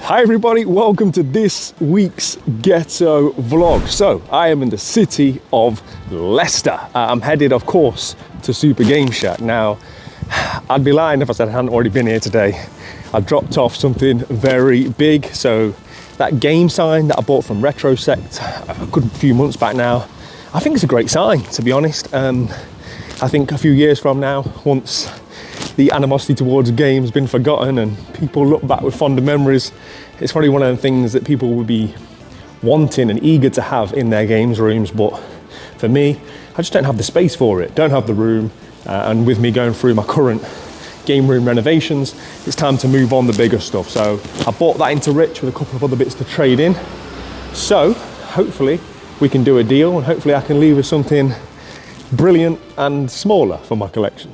Hi everybody, welcome to this week's Ghetto vlog. So I am in the city of Leicester. I'm headed, of course, to Super Game Shack. Now, I'd be lying if I said I hadn't already been here today. I've dropped off something very big. So that game sign that I bought from Retrosect a good few months back now, I think it's a great sign, to be honest. I think a few years from now, once the animosity towards games has been forgotten and people look back with fonder memories, it's probably one of the things that people will be wanting and eager to have in their games rooms. But for me, I just don't have the space for it, don't have the room. And with me going through my current game room renovations, it's time to move on the bigger stuff. So I bought that into Rich with a couple of other bits to trade in. So hopefully we can do a deal and hopefully I can leave with something brilliant and smaller for my collection.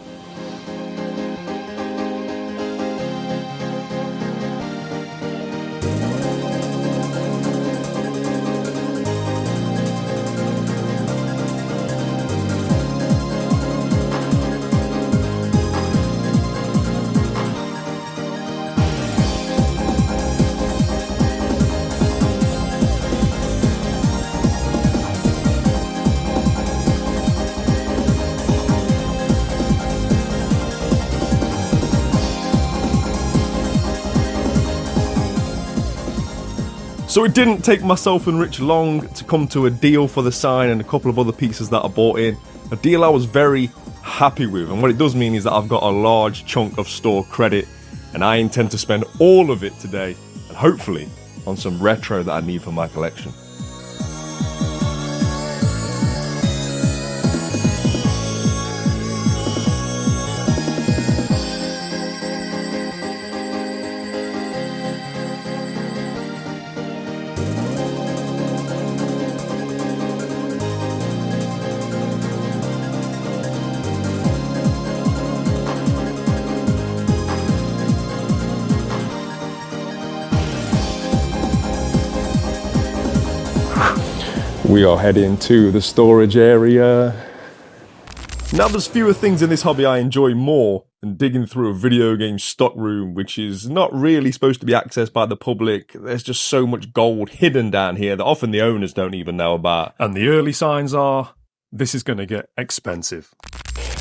So it didn't take myself and Rich long to come to a deal for the sign and a couple of other pieces that I bought in. A deal I was very happy with, and what it does mean is that I've got a large chunk of store credit and I intend to spend all of it today and hopefully on some retro that I need for my collection. We are heading to the storage area. Now, there's fewer things in this hobby I enjoy more than digging through a video game stock room, which is not really supposed to be accessed by the public. There's just so much gold hidden down here that often the owners don't even know about. And the early signs are, this is going to get expensive.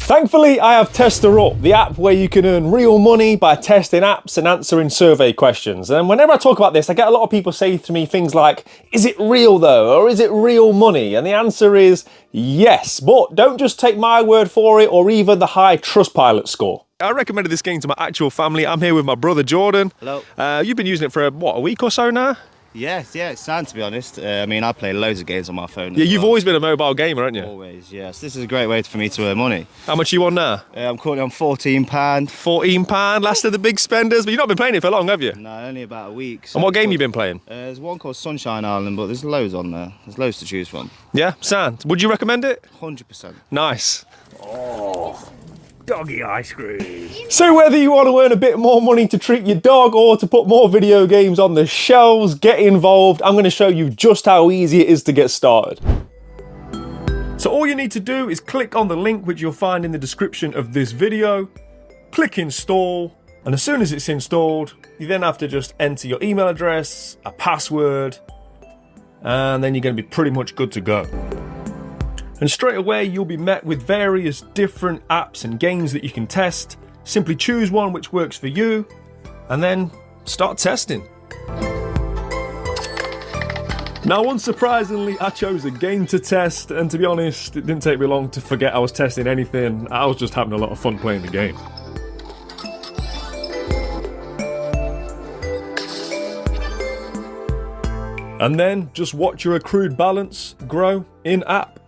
Thankfully, I have Testerup, the app where you can earn real money by testing apps and answering survey questions. And whenever I talk about this, I get a lot of people say to me things like, is it real though? Or is it real money? And the answer is yes, but don't just take my word for it or even the high Trustpilot score. I recommended this game to my actual family. I'm here with my brother, Jordan. Hello. You've been using it for, what, a week or so now? Yes, yeah, it's sound, to be honest. I mean, I play loads of games on my phone. Yeah, you've always been a mobile gamer, haven't you? Always, yes. This is a great way for me to earn money. How much are you on now? I'm currently on £14. £14, last of the big spenders, but you've not been playing it for long, have you? No, only about a week. So and what game you been playing? There's one called Sunshine Island, but there's loads on there. There's loads to choose from. Yeah, sound. Would you recommend it? 100%. Nice. Oh, doggy ice cream. So whether you want to earn a bit more money to treat your dog or to put more video games on the shelves, get involved. I'm going to show you just how easy it is to get started. So all you need to do is click on the link which you'll find in the description of this video, click install, and as soon as it's installed, you then have to just enter your email address, a password, and then you're going to be pretty much good to go. And straight away you'll be met with various different apps and games that you can test. Simply choose one which works for you and then start testing. Now, unsurprisingly, I chose a game to test, and to be honest, it didn't take me long to forget I was testing anything. I was just having a lot of fun playing the game. And then just watch your accrued balance grow in-app.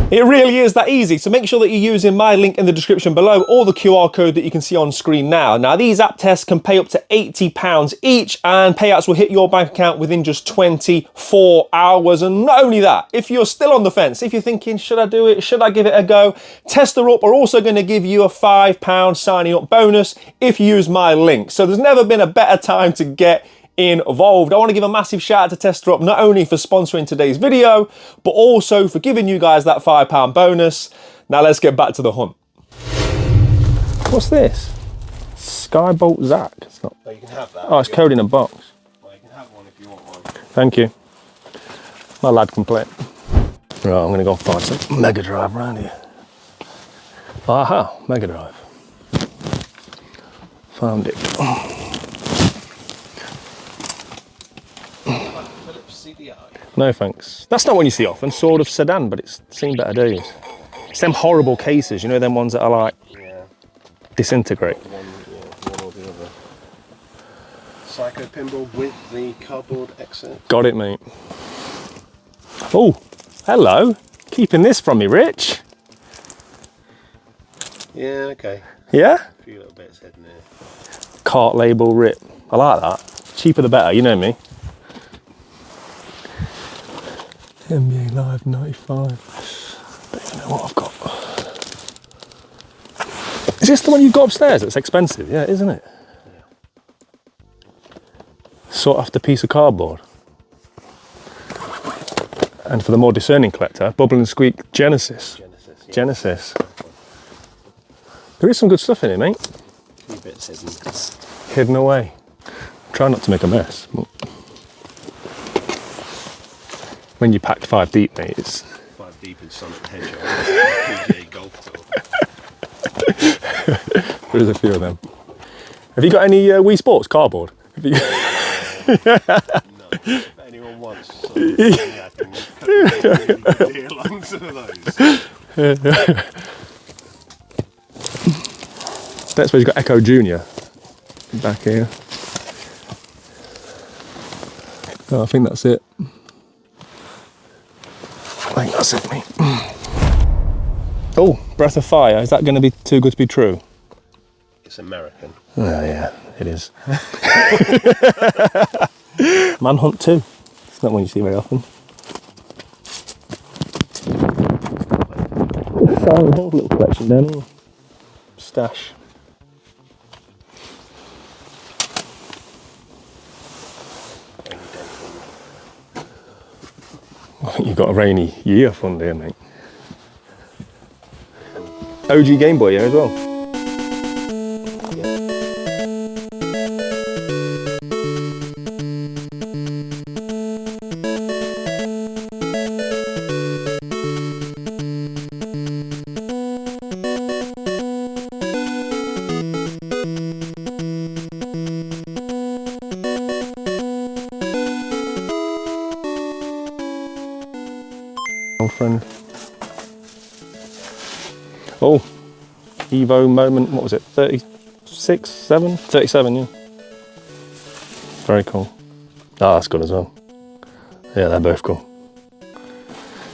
It really is that easy, so make sure that you're using my link in the description below or the QR code that you can see on screen now. Now, these app tests can pay up to £80 each and payouts will hit your bank account within just 24 hours. And not only that, if you're still on the fence, if you're thinking, should I do it, should I give it a go, Testerup are also going to give you a £5 signing up bonus if you use my link. So there's never been a better time to get involved. I want to give a massive shout out to Testerup, not only for sponsoring today's video, but also for giving you guys that £5 bonus. Now let's get back to the hunt. What's this? Skybolt Zac. It's not. Oh, you can have that. Oh, it's code in a box. Thank you. My lad can play it. Right, I'm gonna go find some Mega Drive around here. Aha, Mega Drive. Found it. No thanks. That's not one you see often, sort of sedan, but it's seen better days. It's them horrible cases, you know, them ones that are like, disintegrate. One or the other. Psycho pinball with the cardboard exit. Got it, mate. Oh, hello. Keeping this from me, Rich. Yeah, okay. Yeah? A few little bits hidden here. Cart label rip. I like that. Cheaper the better, you know me. NBA Live 95. Don't even know what I've got. Is this the one you've got upstairs? It's expensive, yeah, isn't it? Sought after piece of cardboard. And for the more discerning collector, Bubble and Squeak Genesis. Genesis. There is some good stuff in it, mate. A few bits hidden. Hidden away. Try not to make a mess. But when you pack 5 deep, mate, it's... 5 deep in Sonic the Hedgehog. PGA golf tour. There is a few of them. Have you got any Wii Sports cardboard? Have you... No. If anyone wants, I can cut a deal on some of those. That's where you've got Echo Junior back here. Oh, I think that's it. I think that's it, mate. Oh, Breath of Fire. Is that going to be too good to be true? It's American. Oh, yeah, it is. Manhunt 2. It's not one you see very often. Silent Hill, little collection down here. Stash. I think you've got a rainy year fund here, mate. OG Game Boy here as well. Old friend. Oh, Evo moment, what was it, 36, 7? 37, yeah. Very cool. Ah, that's good as well. Yeah, they're both cool.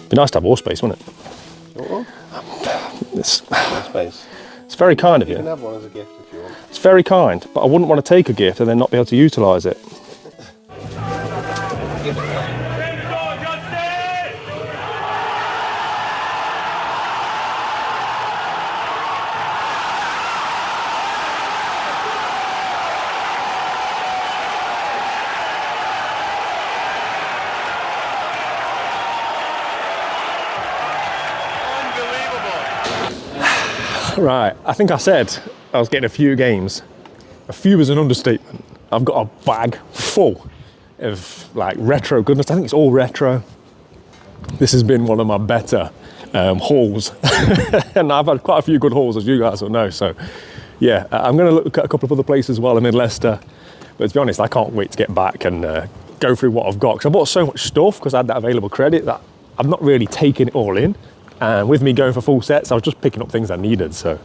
Be nice to have more space, wouldn't it? What? It's Space. It's very kind of You can you. have one as a gift if you want. It's very kind, but I wouldn't want to take a gift and then not be able to utilise it. Right, I think I said I was getting a few games. A few is an understatement. I've got a bag full of like retro goodness. I think it's all retro. This has been one of my better hauls. And I've had quite a few good hauls, as you guys will know. So yeah, I'm gonna look at a couple of other places while I'm in Leicester. But to be honest, I can't wait to get back and go through what I've got. Because I bought so much stuff because I had that available credit that I've not really taken it all in. And with me going for full sets, I was just picking up things I needed. So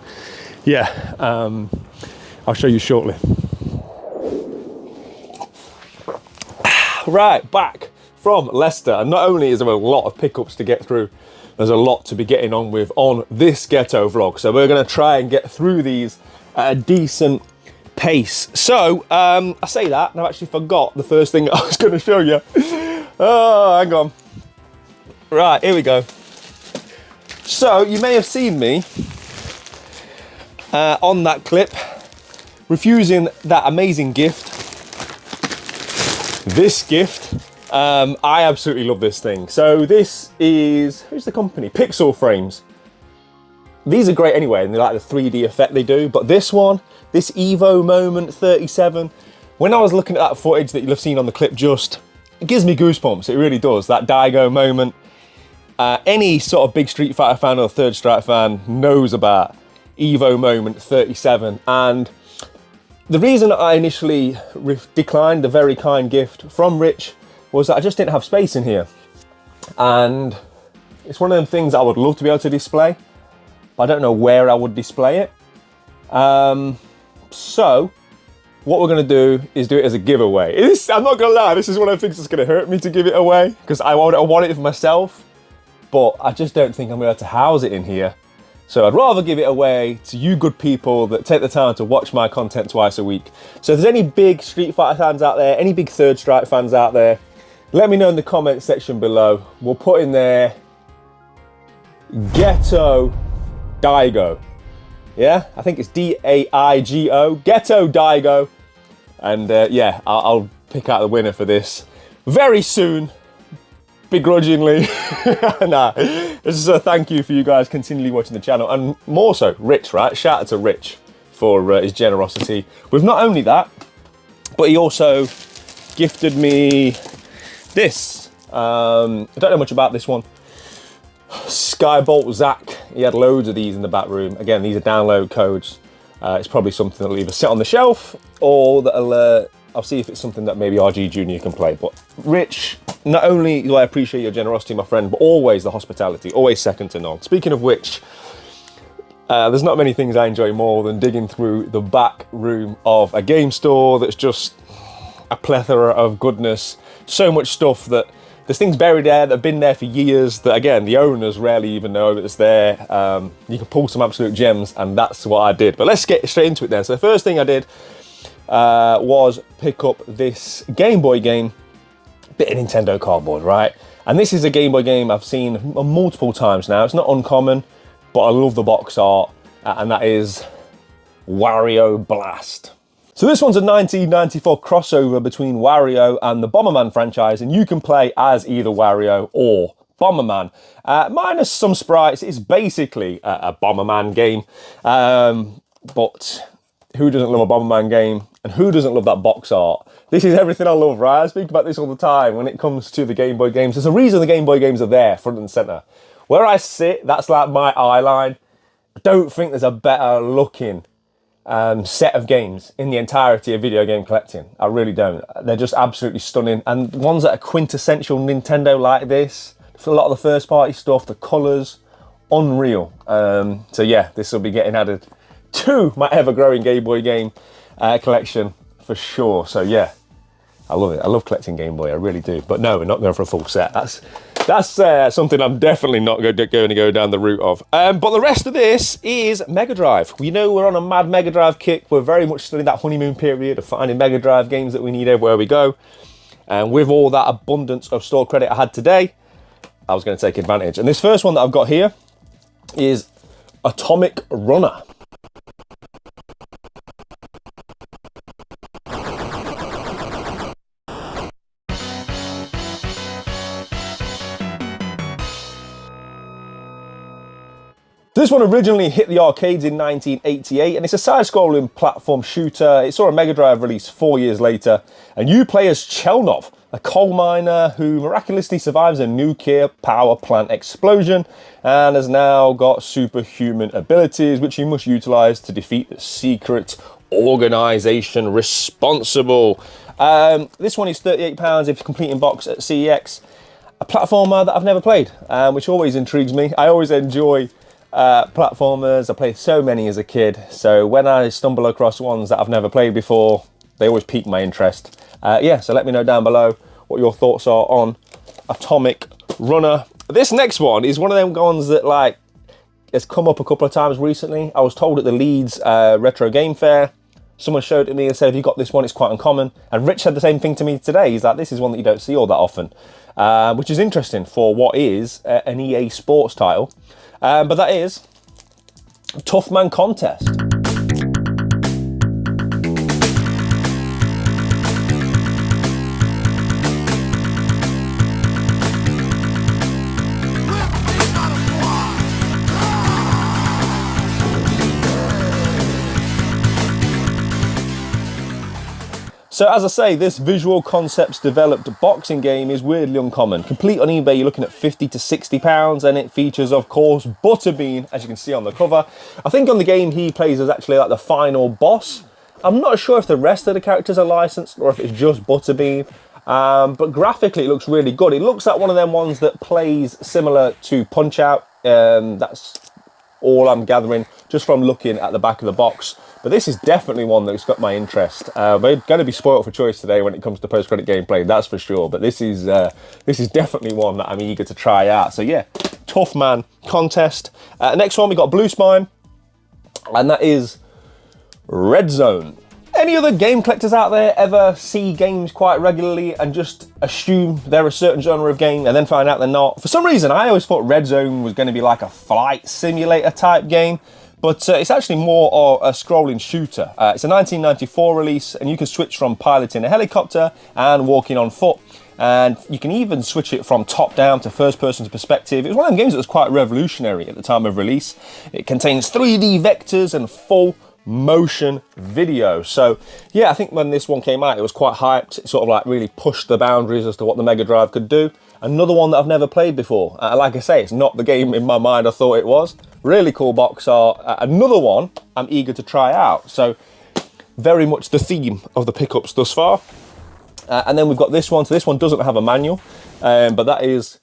yeah, I'll show you shortly. Right, back from Leicester. And not only is there a lot of pickups to get through, there's a lot to be getting on with on this Ghetto vlog. So we're gonna try and get through these at a decent pace. So I say that, and I actually forgot the first thing I was gonna show you. Oh, hang on. Right, here we go. So you may have seen me on that clip refusing that amazing gift. This gift, I absolutely love this thing. So this is, who's the company? Pixel Frames. These are great anyway, and they like the 3D effect they do, but this one, this Evo Moment 37, when I was looking at that footage that you'll have seen on the clip just, it gives me goosebumps. It really does. That Daigo moment. Any sort of big Street Fighter fan or Third Strike fan knows about Evo moment 37. And the reason I initially declined the very kind gift from Rich was that I just didn't have space in here. And it's one of them things I would love to be able to display, but I don't know where I would display it. So what we're going to do is do it as a giveaway. I'm not going to lie, this is one of the things that's going to hurt me to give it away, because I want it for myself, but I just don't think I'm going to be able to house it in here. So I'd rather give it away to you good people that take the time to watch my content twice a week. So if there's any big Street Fighter fans out there, any big Third Strike fans out there, let me know in the comment section below. We'll put in there Ghetto Daigo. Yeah, I think it's D-A-I-G-O, Ghetto Daigo. And yeah, I'll pick out the winner for this very soon, begrudgingly. Nah, this is a thank you for you guys continually watching the channel, and more so, Rich, right? Shout out to Rich for his generosity with not only that, but he also gifted me this. I don't know much about this one. Skybolt Zach. He had loads of these in the back room. Again, these are download codes. It's probably something that'll either sit on the shelf or that'll, I'll see if it's something that maybe RG Junior can play. But Rich, not only do I appreciate your generosity, my friend, but always the hospitality, always second to none. Speaking of which, there's not many things I enjoy more than digging through the back room of a game store that's just a plethora of goodness. So much stuff that there's things buried there that have been there for years that, again, the owners rarely even know that it's there. You can pull some absolute gems, and that's what I did. But let's get straight into it then. So the first thing I did was pick up this Game Boy game, bit of Nintendo cardboard, right? And this is a Game Boy game I've seen multiple times now. It's not uncommon, but I love the box art, and that is Wario Blast. So this one's a 1994 crossover between Wario and the Bomberman franchise, and you can play as either Wario or Bomberman. Minus some sprites, it's basically a Bomberman game. But who doesn't love a Bomberman game? And who doesn't love that box art? This is everything I love, right? I speak about this all the time when it comes to the Game Boy games. There's a reason the Game Boy games are there, front and center. Where I sit, that's like my eye line. I don't think there's a better looking set of games in the entirety of video game collecting. I really don't. They're just absolutely stunning, and ones that are quintessential Nintendo like this, for a lot of the first party stuff, the colours, unreal. So yeah, this will be getting added to my ever-growing Game Boy game collection for sure. So yeah, I love it. I love collecting Game Boy, I really do. But no, we're not going for a full set. That's something I'm definitely not going to go down the route of. But the rest of this is Mega Drive. We know we're on a mad Mega Drive kick. We're very much still in that honeymoon period of finding Mega Drive games that we need everywhere we go. And with all that abundance of store credit I had today, I was going to take advantage. And this first one that I've got here is Atomic Runner. This one originally hit the arcades in 1988, and it's a side-scrolling platform shooter. It saw a Mega Drive release 4 years later, and you play as Chelnov, a coal miner who miraculously survives a nuclear power plant explosion and has now got superhuman abilities which you must utilize to defeat the secret organization responsible. This one is £38 if you complete in box at CEX. A platformer that I've never played, which always intrigues me. I always enjoy platformers. I played so many as a kid, so when I stumble across ones that I've never played before, they always pique my interest. Yeah, so let me know down below what your thoughts are on Atomic Runner. This next one is one of them ones that like has come up a couple of times recently. I was told at the Leeds Retro Game Fair, someone showed it to me and said, have you got this one? It's quite uncommon. And Rich said the same thing to me today. He's like, this is one that you don't see all that often, which is interesting for what is an EA Sports title. But that is Tough Man Contest. So as I say, this Visual Concepts developed boxing game is weirdly uncommon. Complete on eBay, you're looking at £50 to £60, and it features, of course, Butterbean, as you can see on the cover. I think on the game he plays as actually like the final boss. I'm not sure if the rest of the characters are licensed or if it's just Butterbean. But graphically it looks really good. It looks like one of them ones that plays similar to Punch-Out. That's all I'm gathering just from looking at the back of the box. But this is definitely one that's got my interest. We're going to be spoiled for choice today when it comes to post-credit gameplay, that's for sure. But this is definitely one that I'm eager to try out. So yeah, Tough Man Contest. Next one, we got Blue Spine, and that is Red Zone. Any other game collectors out there ever see games quite regularly and just assume they're a certain genre of game and then find out they're not? For some reason, I always thought Red Zone was going to be like a flight simulator type game, but it's actually more of a scrolling shooter. It's a 1994 release, and you can switch from piloting a helicopter and walking on foot. And you can even switch it from top down to first person's perspective. It was one of them games that was quite revolutionary at the time of release. It contains 3D vectors and full motion video. So yeah, I think when this one came out, it was quite hyped. It sort of like really pushed the boundaries as to what the Mega Drive could do. Another one that I've never played before. Like I say, it's not the game in my mind I thought it was. Really cool box art. Another one I'm eager to try out. So very much the theme of the pickups thus far. And then we've got this one. So this one doesn't have a manual, but that is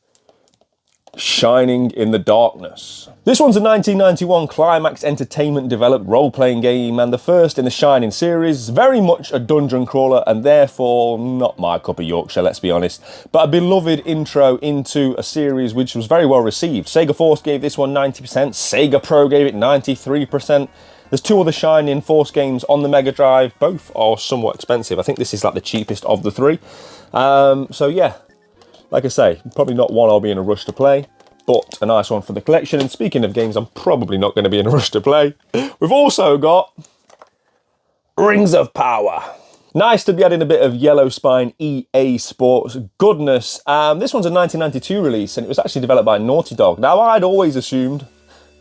Shining in the Darkness. This one's a 1991 Climax Entertainment developed role-playing game, and the first in the Shining series. Very much a dungeon crawler, and therefore not my cup of Yorkshire, let's be honest, but a beloved intro into a series which was very well received. Sega Force gave this one 90%, Sega Pro gave it 93%. There's two other Shining Force games on the Mega Drive. Both are somewhat expensive. I think this is like the cheapest of the three. So yeah, like I say, probably not one I'll be in a rush to play, but a nice one for the collection. And speaking of games I'm probably not going to be in a rush to play, we've also got Rings of Power. Nice to be adding a bit of Yellow Spine EA Sports goodness. This one's a 1992 release, and it was actually developed by Naughty Dog. Now, I'd always assumed,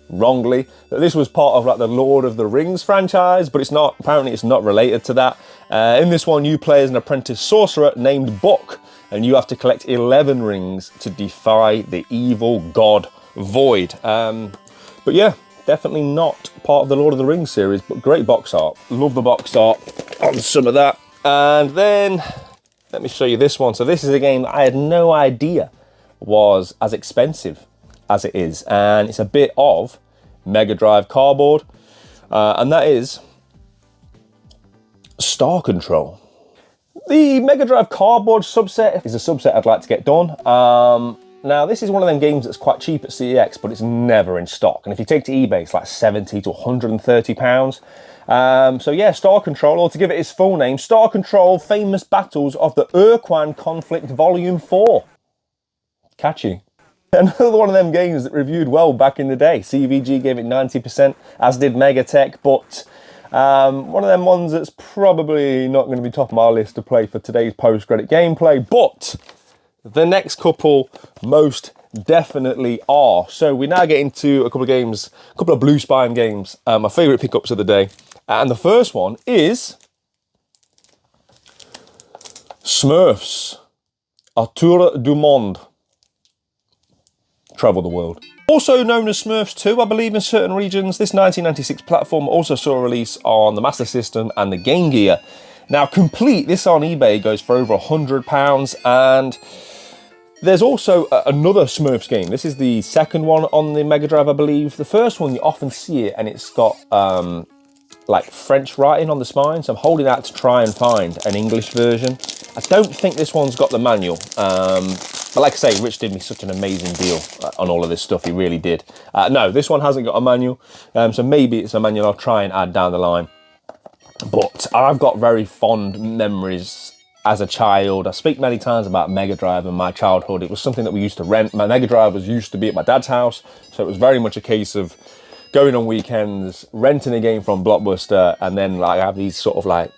wrongly, that this was part of like the Lord of the Rings franchise, but it's not. Apparently it's not related to that. In this one, you play as an apprentice sorcerer named Buck, and you have to collect 11 rings to defy the evil god Void. But yeah, definitely not part of the Lord of the Rings series, but great box art. Love the box art on some of that. And then let me show you this one. So this is a game that I had no idea was as expensive as it is, and it's a bit of Mega Drive cardboard, and that is Star Control. The Mega Drive cardboard subset is a subset I'd like to get done. Now this is one of them games that's quite cheap at CEX, but it's never in stock, and if you take to eBay it's like 70 to 130 pounds. So yeah, Star Control, or to give it its full name, Star Control Famous Battles of the Urquan Conflict Volume 4. Catchy. Another one of them games that reviewed well back in the day. CVG gave it 90%, as did Megatech, but one of them ones that's probably not going to be top of my list to play for today's post-credit gameplay, but the next couple most definitely are. So we now get into a couple of games, a couple of Blue Spine games, my favourite pickups of the day. And the first one is Smurfs, A Tour du Monde. Travel the world. Also known as Smurfs 2, I believe, in certain regions, this 1996 platform also saw a release on the Master System and the Game Gear. Now, complete, this on eBay goes for over £100, and there's also another Smurfs game. This is the second one on the Mega Drive, I believe. The first one, you often see it, and it's got like French writing on the spine, so I'm holding out to try and find an English version. I don't think this one's got the manual. But like I say, Rich did me such an amazing deal on all of this stuff, he really did. No, this one hasn't got a manual, so maybe it's a manual I'll try and add down the line. But I've got very fond memories as a child. I speak many times about Mega Drive and my childhood. It was something that we used to rent. My Mega Drive used to be at my dad's house, so it was very much a case of going on weekends, renting a game from Blockbuster, and then like have these sort of like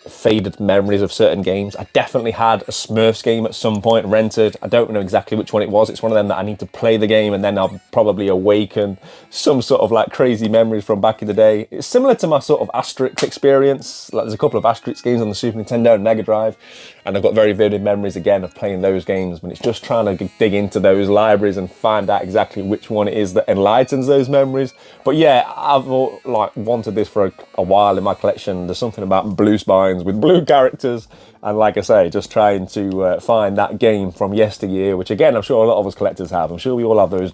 faded memories of certain games. I definitely had a Smurfs game at some point rented. I don't know exactly which one it was. It's one of them that I need to play the game and then I'll probably awaken some sort of like crazy memories from back in the day. It's similar to my sort of Asterix experience. Like there's a couple of Asterix games on the Super Nintendo and Mega Drive, and I've got very vivid memories again of playing those games, but it's just trying to dig into those libraries and find out exactly which one it is that enlightens those memories. But yeah, I've like wanted this for a while in my collection. There's something about blue spines with blue characters, and like I say, just trying to find that game from yesteryear, which again I'm sure a lot of us collectors have. I'm sure we all have those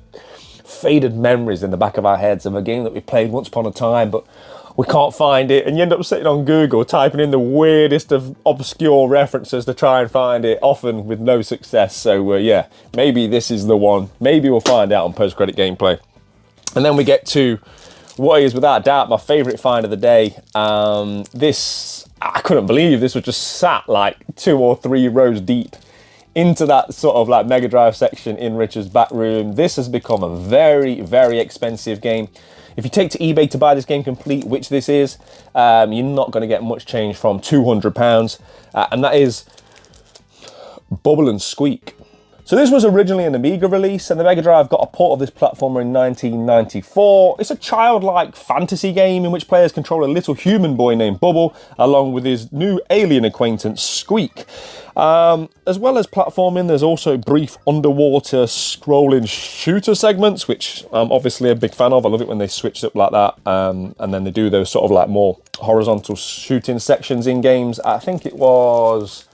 faded memories in the back of our heads of a game that we played once upon a time, but we can't find it, and you end up sitting on Google typing in the weirdest of obscure references to try and find it, often with no success. So yeah, maybe this is the one. Maybe we'll find out on post-credit gameplay. And then we get to what is without doubt my favourite find of the day. This, I couldn't believe this was just sat like 2 or 3 rows deep into that sort of like Mega Drive section in Richard's Backroom. This has become a very, very expensive game. If you take to eBay to buy this game complete, which this is, you're not going to get much change from £200, and that is Bubble and Squeak. So this was originally an Amiga release, and the Mega Drive got a port of this platformer in 1994. It's a childlike fantasy game in which players control a little human boy named Bubble, along with his new alien acquaintance, Squeak. As well as platforming, there's also brief underwater scrolling shooter segments, which I'm obviously a big fan of. I love it when they switch up like that, and then they do those sort of like more horizontal shooting sections in games. I think it was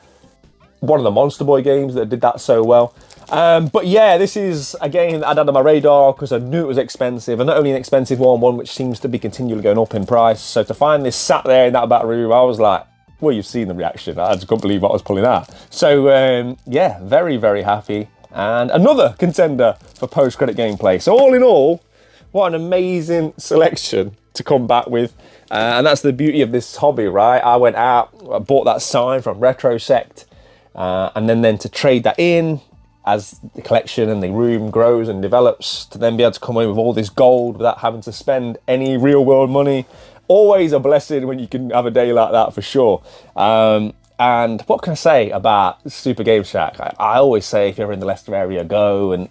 one of the Monster Boy games that did that so well. But yeah, this is a game that I'd had on my radar because I knew it was expensive, and not only an expensive one which seems to be continually going up in price. So to find this sat there in that back room, I was like, well, you've seen the reaction. I just couldn't believe what I was pulling out. So yeah, very, very happy. And another contender for post-credit gameplay. So all in all, what an amazing selection to come back with. And that's the beauty of this hobby, right? I went out, I bought that sign from Retrosect, and then to trade that in as the collection and the room grows and develops, to then be able to come away with all this gold without having to spend any real world money. Always a blessing when you can have a day like that, for sure. And what can I say about Super Game Shack? I always say if you're in the Leicester area, go. And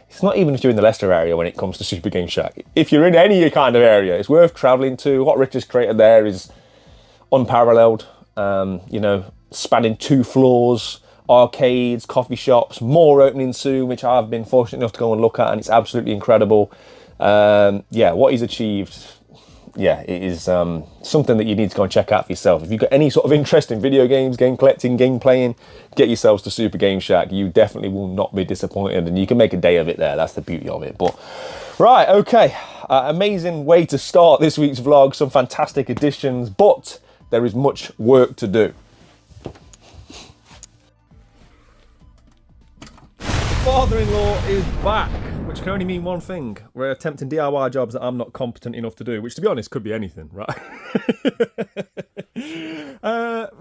it's not even if you're in the Leicester area when it comes to Super Game Shack. If you're in any kind of area, it's worth travelling to. What Rich has created there is unparalleled. You know, spanning 2 floors, arcades, coffee shops, more opening soon, which I've been fortunate enough to go and look at, and it's absolutely incredible. Yeah, what he's achieved, yeah, it is something that you need to go and check out for yourself. If you've got any sort of interest in video games, game collecting, game playing, get yourselves to Super Game Shack. You definitely will not be disappointed, and you can make a day of it there. That's the beauty of it. But right, okay, amazing way to start this week's vlog. Some fantastic additions, but there is much work to do. Father-in-law is back, which can only mean one thing. We're attempting DIY jobs that I'm not competent enough to do, which to be honest could be anything, right?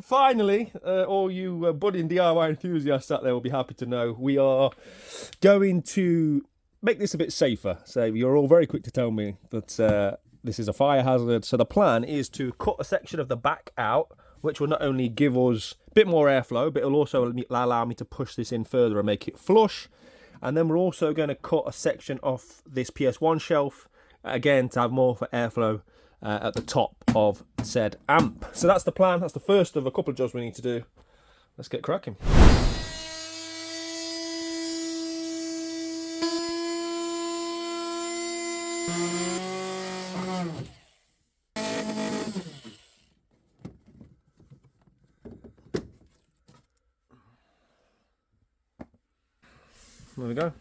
Finally, all you budding DIY enthusiasts out there will be happy to know we are going to make this a bit safer. So you're all very quick to tell me that this is a fire hazard. So the plan is to cut a section of the back out, which will not only give us a bit more airflow, but it'll also allow me to push this in further and make it flush. And then we're also going to cut a section off this PS1 shelf, again, to have more for airflow at the top of said amp. So that's the plan. That's the first of a couple of jobs we need to do. Let's get cracking. There we go.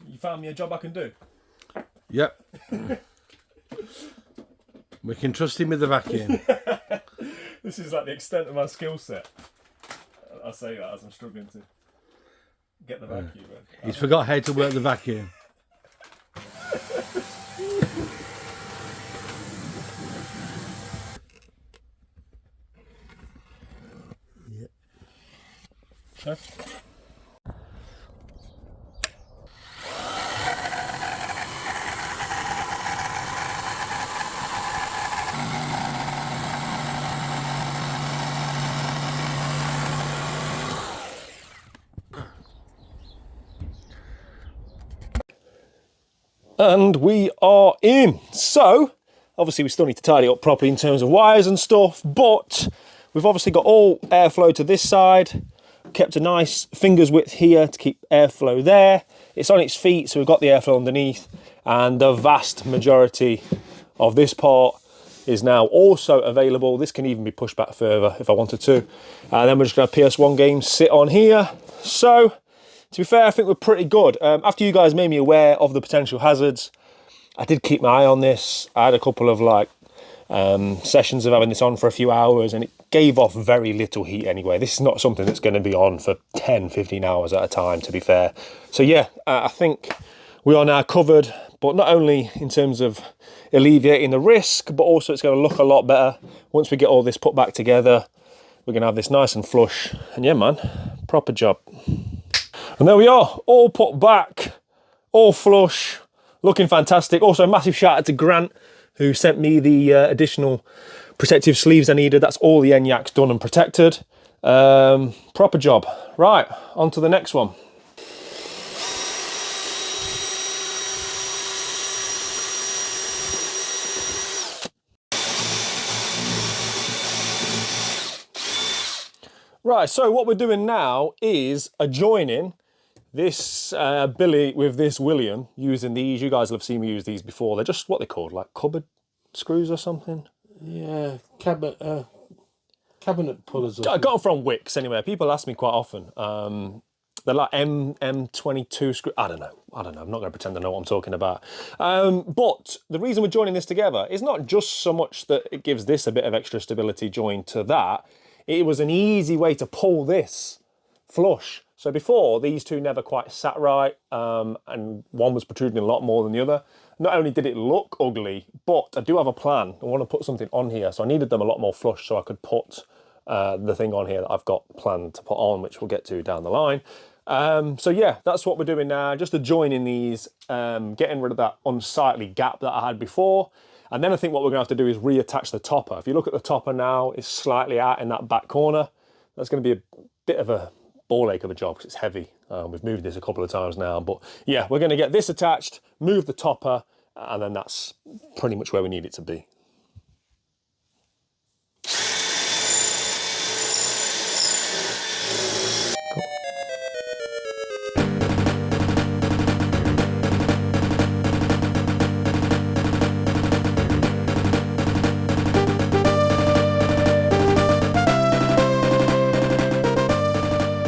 You found me a job I can do? Yep. We can trust him with the vacuum. This is like the extent of my skill set. I say that as I'm struggling to get the vacuum in. He's forgot how to work the vacuum. Okay. And we are in. So, obviously we still need to tidy up properly in terms of wires and stuff, but we've obviously got all airflow to this side, kept a nice finger's width here to keep airflow there. It's on its feet, so we've got the airflow underneath, and the vast majority of this part is now also available. This can even be pushed back further if I wanted to. And then we're just gonna have PS1 games sit on here. So, to be fair, I think we're pretty good. After you guys made me aware of the potential hazards, I did keep my eye on this. I had a couple of sessions of having this on for a few hours, and it gave off very little heat anyway. This is not something that's going to be on for 10, 15 hours at a time, to be fair. So yeah, I think we are now covered, but not only in terms of alleviating the risk, but also it's going to look a lot better once we get all this put back together. We're going to have this nice and flush, and yeah man, proper job. And there we are, all put back, all flush, looking fantastic. Also, a massive shout out to Grant, who sent me the additional protective sleeves I needed. That's all the ENIAC's done and protected. Proper job. Right, on to the next one. Right, so what we're doing now is adjoining this billy with this William, using these. You guys will have seen me use these before. They're just what they're called, like cupboard screws or something. Yeah, cabinet pullers. I got them from Wix anyway. People ask me quite often. They're like M22 screw. I don't know. I'm not going to pretend I know what I'm talking about. But the reason we're joining this together is not just so much that it gives this a bit of extra stability joined to that. It was an easy way to pull this flush. So before, these two never quite sat right, and one was protruding a lot more than the other. Not only did it look ugly, but I do have a plan. I want to put something on here, so I needed them a lot more flush so I could put the thing on here that I've got planned to put on, which we'll get to down the line. So yeah, that's what we're doing now, just adjoining these, getting rid of that unsightly gap that I had before. And then I think what we're gonna have to do is reattach the topper. If you look at the topper now, it's slightly out in that back corner. That's gonna be a bit of a ball ache of a job because it's heavy. We've moved this a couple of times now, but yeah, we're gonna get this attached, move the topper, and then that's pretty much where we need it to be.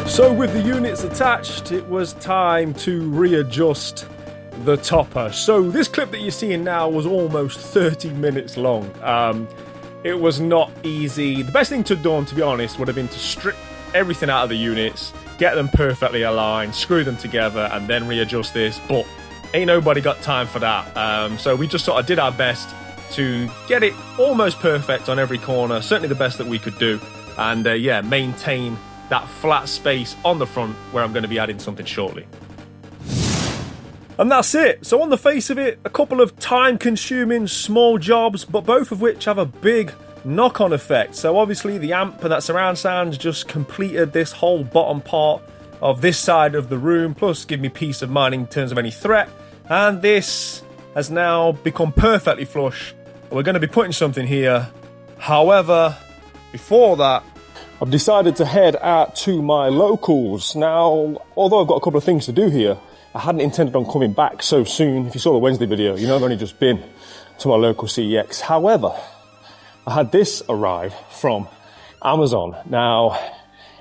So with the units attached, it was time to readjust the topper. So this clip that you're seeing now was almost 30 minutes long. It was not easy. The best thing to have done, to be honest, would have been to strip everything out of the units, get them perfectly aligned, screw them together, and then readjust this, but ain't nobody got time for that. So we just sort of did our best to get it almost perfect on every corner, certainly the best that we could do, and yeah, maintain that flat space on the front where I'm going to be adding something shortly. And that's it. So on the face of it, a couple of time-consuming small jobs, but both of which have a big knock-on effect. So obviously the amp and that surround sound just completed this whole bottom part of this side of the room, plus give me peace of mind in terms of any threat. And this has now become perfectly flush. We're going to be putting something here. However, before that, I've decided to head out to my locals. Now, although I've got a couple of things to do here, I hadn't intended on coming back so soon. If you saw the Wednesday video, you know I've only just been to my local CEX. However, I had this arrive from Amazon. Now,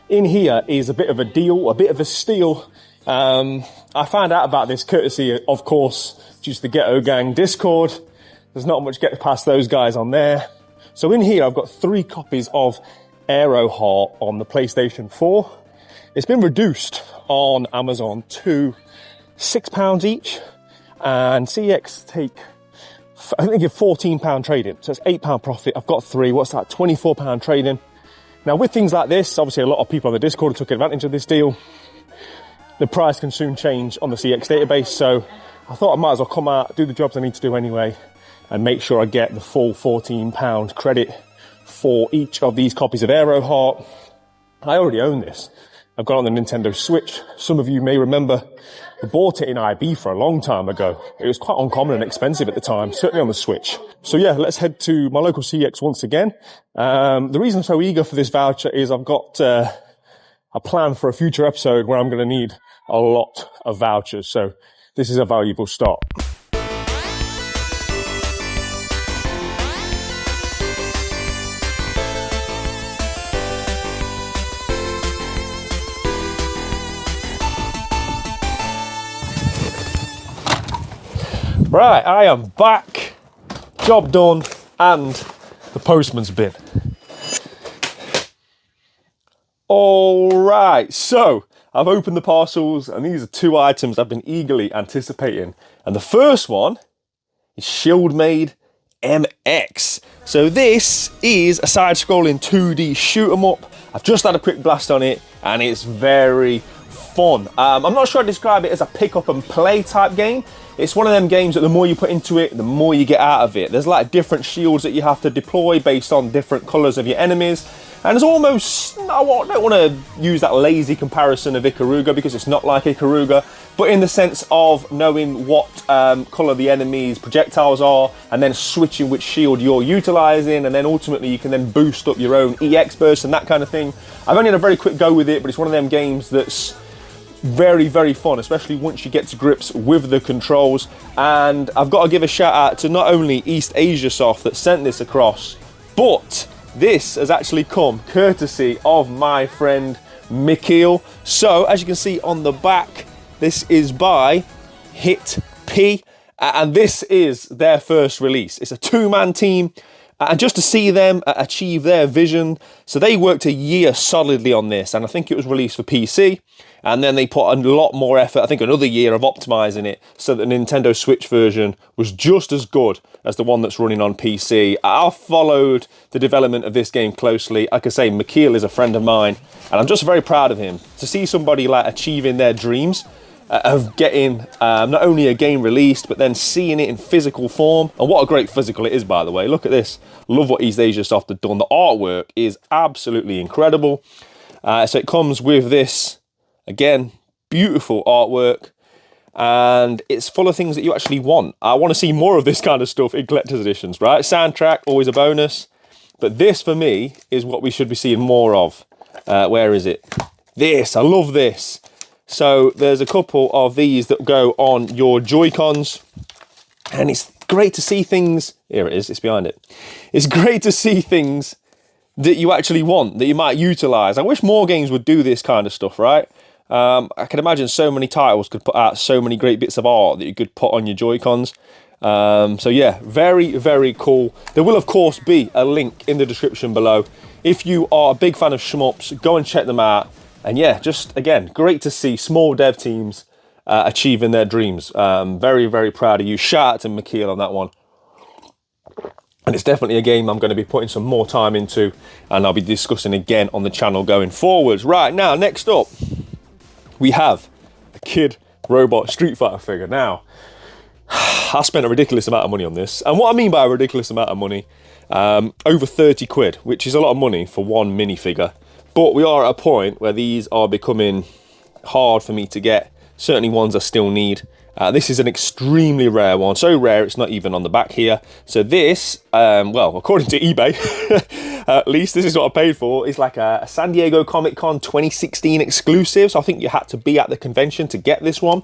in here is a bit of a deal, a bit of a steal. I found out about this courtesy, of course, due to the Ghetto Gang Discord. There's not much get past those guys on there. So in here, I've got 3 copies of Aero Heart on the PlayStation 4. It's been reduced on Amazon to £6 each, and CX take, I think they give £14 trade-in, so it's £8 profit. I've got 3, what's that, £24 trade-in. Now with things like this, obviously a lot of people on the Discord took advantage of this deal. The price can soon change on the CX database, so I thought I might as well come out, do the jobs I need to do anyway, and make sure I get the full £14 credit for each of these copies of Aero Heart. I already own this. I've got it on the Nintendo Switch. Some of you may remember I bought it in IB for a long time ago. It was quite uncommon and expensive at the time, certainly on the Switch. So yeah, let's head to my local CX once again. The reason I'm so eager for this voucher is I've got a plan for a future episode where I'm going to need a lot of vouchers. So this is a valuable start. Right, I am back, job done, and the postman's bin. All right, so I've opened the parcels, and these are 2 items I've been eagerly anticipating. And the first one is SCHILDMAID MX. So this is a side-scrolling 2D shoot-'em-up. I've just had a quick blast on it, and it's very fun. I'm not sure I'd describe it as a pick-up-and-play type game. It's one of them games that the more you put into it, the more you get out of it. There's like different shields that you have to deploy based on different colours of your enemies. And it's almost, I don't want to use that lazy comparison of Ikaruga because it's not like Ikaruga, but in the sense of knowing what colour the enemy's projectiles are and then switching which shield you're utilising, and then ultimately you can then boost up your own EX burst and that kind of thing. I've only had a very quick go with it, but it's one of them games that's very, very fun, especially once you get to grips with the controls. And I've got to give a shout out to not only East Asia Soft that sent this across, but this has actually come courtesy of my friend Mikhail. So as you can see on the back, this is by Hit P, and this is their first release. It's a 2-man team. And just to see them achieve their vision, so they worked a year solidly on this, and I think it was released for PC, and then they put a lot more effort, I think another year of optimizing it, so that the Nintendo Switch version was just as good as the one that's running on PC. I've followed the development of this game closely. Like I say, Mikhail is a friend of mine, and I'm just very proud of him. To see somebody like achieving their dreams of getting not only a game released, but then seeing it in physical form. And what a great physical it is, by the way. Look at this. Love what East Asia Soft have done. The artwork is absolutely incredible. So it comes with this, again, beautiful artwork. And it's full of things that you actually want. I want to see more of this kind of stuff in collector's editions, right? Soundtrack, always a bonus. But this, for me, is what we should be seeing more of. Where is it? This. I love this. So there's a couple of these that go on your Joy-Cons, and it's great to see things. Here it is, it's behind it. It's great to see things that you actually want, that you might utilize. I wish more games would do this kind of stuff, right? I can imagine so many titles could put out so many great bits of art that you could put on your Joy-Cons. So yeah, very, very cool. There will of course be a link in the description below. If you are a big fan of shmups, go and check them out. And yeah, just again, great to see small dev teams achieving their dreams. Very, very proud of you. Shout out to Mikhail on that one. And it's definitely a game I'm going to be putting some more time into, and I'll be discussing again on the channel going forwards. Right, now, next up, we have a Kid Robot Street Fighter figure. Now, I spent a ridiculous amount of money on this. And what I mean by a ridiculous amount of money, over 30 quid, which is a lot of money for one minifigure. But we are at a point where these are becoming hard for me to get. Certainly ones I still need. This is an extremely rare one. So rare, it's not even on the back here. So this, well, according to eBay, at least this is what I paid for. It's like a San Diego Comic-Con 2016 exclusive. So I think you had to be at the convention to get this one.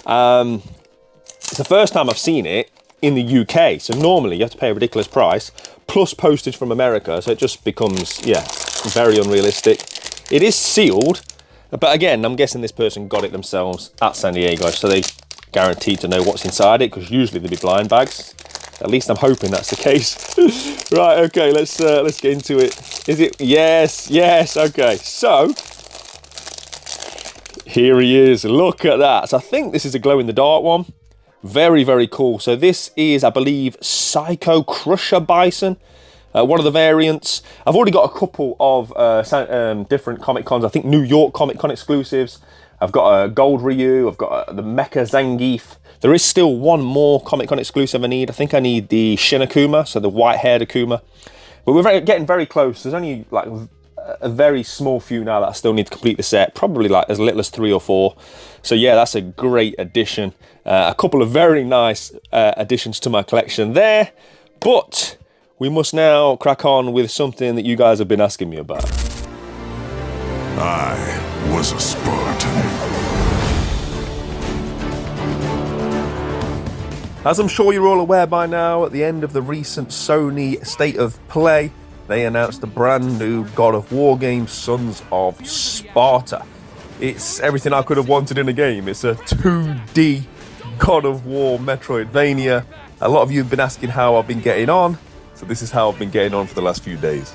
It's the first time I've seen it in the UK. So normally you have to pay a ridiculous price, plus postage from America. So it just becomes, yeah, very unrealistic. It is sealed, but again, I'm guessing this person got it themselves at San Diego, so they guaranteed to know what's inside it, because usually they'd be blind bags. At least I'm hoping that's the case. Right, okay, let's get into it. Is it? Yes, yes, okay. So here he is. Look at that. So I think this is a glow-in-the-dark one. Very, very cool. So this is, I believe, Psycho Crusher Bison. One of the variants. I've already got a couple of different Comic Cons. I think New York Comic Con exclusives. I've got a Gold Ryu. I've got the Mecha Zangief. There is still one more Comic Con exclusive I need. I think I need the Shin Akuma, so the white-haired Akuma. But we're getting very close. There's only like a very small few now that I still need to complete the set, probably like as little as 3 or 4. So yeah, that's a great addition. A couple of very nice additions to my collection there, but we must now crack on with something that you guys have been asking me about. I was a Spartan. As I'm sure you're all aware by now, at the end of the recent Sony State of Play, they announced a brand new God of War game, Sons of Sparta. It's everything I could have wanted in a game. It's a 2D God of War Metroidvania. A lot of you have been asking how I've been getting on, so this is how I've been getting on for the last few days.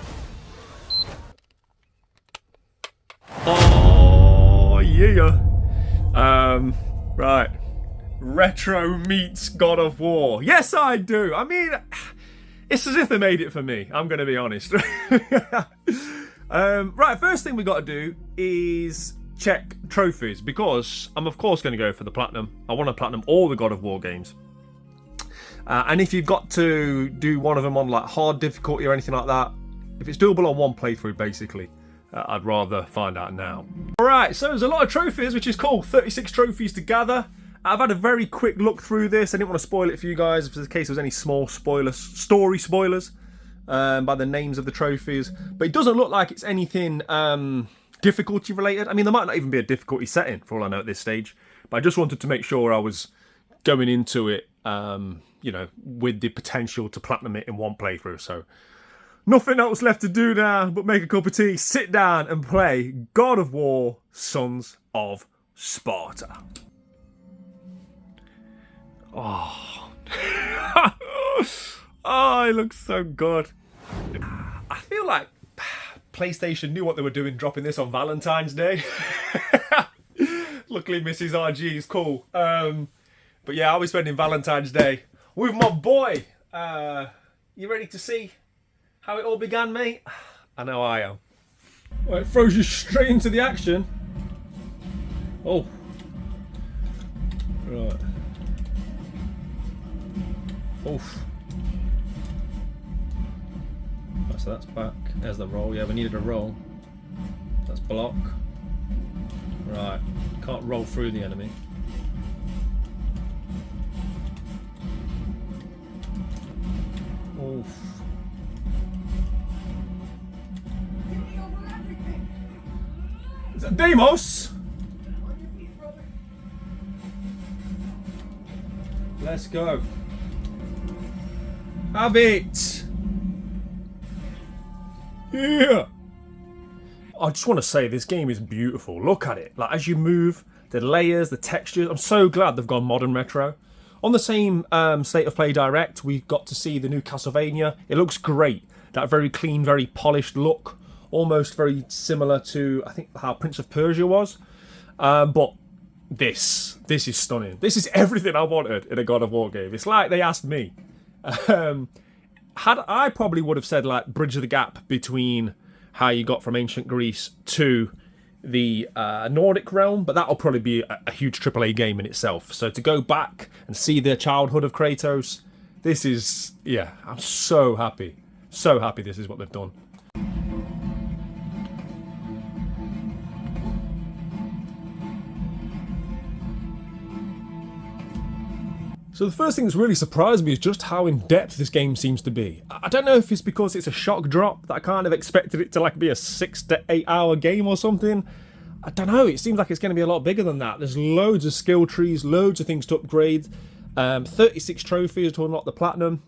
Oh, yeah. Right. Retro meets God of War. Yes, I do. I mean, it's as if they made it for me. I'm going to be honest. Right, first thing we got to do is check trophies, because I'm of course going to go for the platinum. I want to platinum all the God of War games. And if you've got to do one of them on like hard difficulty or anything like that, if it's doable on one playthrough, basically, I'd rather find out now. Alright, so there's a lot of trophies, which is cool. 36 trophies to gather. I've had a very quick look through this. I didn't want to spoil it for you guys, if there's a case there was any small story spoilers by the names of the trophies. But it doesn't look like it's anything difficulty related. I mean, there might not even be a difficulty setting for all I know at this stage. But I just wanted to make sure I was going into it, you know, with the potential to platinum it in one playthrough. So nothing else left to do now but make a cup of tea, sit down and play God of War, Sons of Sparta. Oh. Oh, it looks so good. I feel like PlayStation knew what they were doing dropping this on Valentine's Day. Luckily Mrs. RG is cool. But yeah, I'll be spending Valentine's Day with my boy. You ready to see how it all began, mate? I know I am. Well, it throws you straight into the action. Oh. Right. Oof. Right, so that's back. There's the roll. Yeah, we needed a roll. That's block. Right. Can't roll through the enemy. Oof. Is that Deimos? Let's go. Have it! Yeah! I just want to say this game is beautiful. Look at it. Like, as you move, the layers, the textures. I'm so glad they've gone modern retro. On the same State of Play Direct, we got to see the new Castlevania. It looks great. That very clean, very polished look. Almost very similar to, I think, how Prince of Persia was. But this is stunning. This is everything I wanted in a God of War game. It's like they asked me. I probably would have said like bridge the gap between how you got from ancient Greece to the Nordic realm, but that'll probably be a huge AAA game in itself. So to go back and see the childhood of Kratos, this is, yeah, I'm so happy this is what they've done. So the first thing that's really surprised me is just how in-depth this game seems to be. I don't know if it's because it's a shock drop that I kind of expected it to like be a 6 to 8 hour game or something. I don't know, it seems like it's going to be a lot bigger than that. There's loads of skill trees, loads of things to upgrade, 36 trophies to unlock the platinum.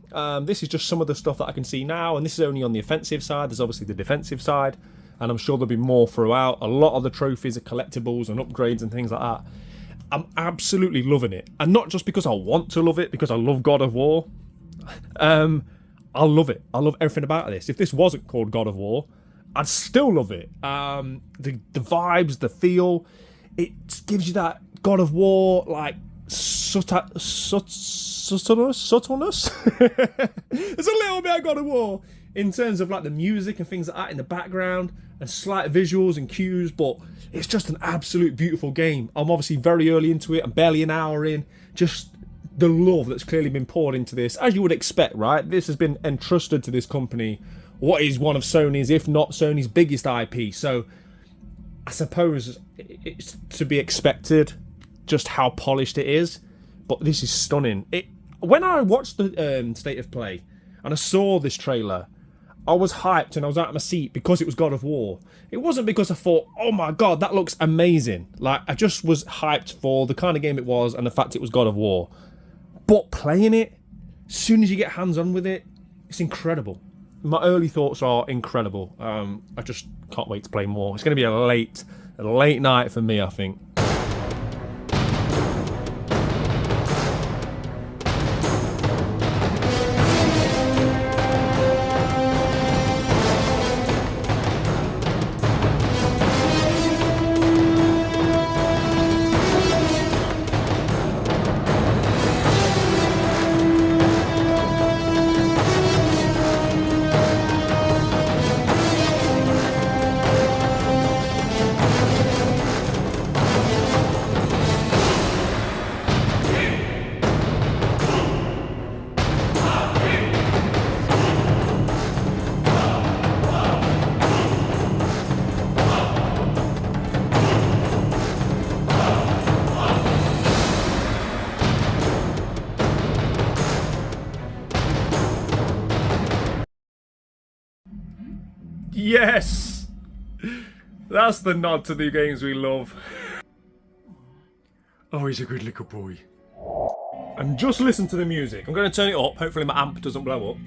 This is just some of the stuff that I can see now, and this is only on the offensive side. There's obviously the defensive side, and I'm sure there'll be more throughout. A lot of the trophies are collectibles and upgrades and things like that. I'm absolutely loving it, and not just because I want to love it, because I love God of War. I love it. I love everything about this. If this wasn't called God of War, I'd still love it. The vibes, the feel, it gives you that God of War like subtleness. There's a little bit of God of War in terms of like the music and things like that in the background and slight visuals and cues, but it's just an absolute beautiful game. I'm obviously very early into it. I'm barely an hour in. Just the love that's clearly been poured into this, as you would expect, right? This has been entrusted to this company what is one of Sony's, if not Sony's biggest IP. So I suppose it's to be expected just how polished it is. But this is stunning. When I watched the State of Play and I saw this trailer, I was hyped and I was out of my seat because it was God of War. It wasn't because I thought, oh my god, that looks amazing. Like, I just was hyped for the kind of game it was and the fact it was God of War. But playing it, as soon as you get hands-on with it, it's incredible. My early thoughts are incredible. I just can't wait to play more. It's going to be a late night for me, I think. Yes! That's the nod to the games we love. Oh, he's a good little boy. And just listen to the music. I'm going to turn it up. Hopefully my amp doesn't blow up.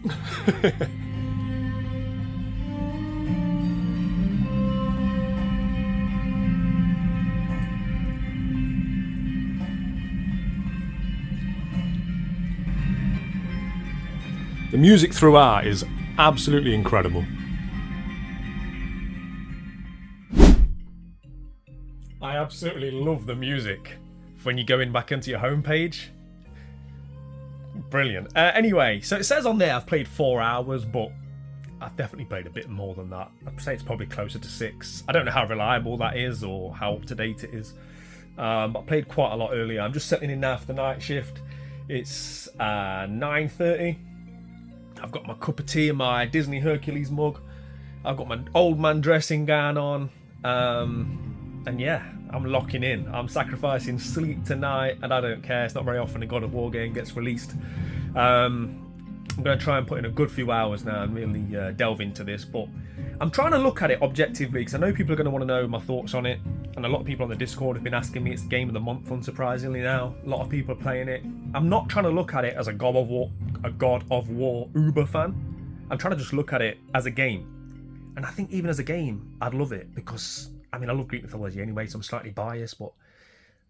The music throughout is absolutely incredible. I absolutely love the music when you go in back into your homepage. Brilliant. Anyway, so it says on there I've played 4 hours, but I've definitely played a bit more than that. I'd say it's probably closer to 6. I don't know how reliable that is or how up to date it is. I played quite a lot earlier. I'm just settling in now for the night shift. It's 9:30. I've got my cup of tea and my Disney Hercules mug. I've got my old man dressing gown on. And yeah, I'm locking in. I'm sacrificing sleep tonight, and I don't care. It's not very often a God of War game gets released. I'm going to try and put in a good few hours now and really delve into this. But I'm trying to look at it objectively because I know people are going to want to know my thoughts on it. And a lot of people on the Discord have been asking me. It's the game of the month, unsurprisingly now. A lot of people are playing it. I'm not trying to look at it as a God of War Uber fan. I'm trying to just look at it as a game. And I think even as a game, I'd love it because, I mean, I love Greek mythology anyway, so I'm slightly biased, but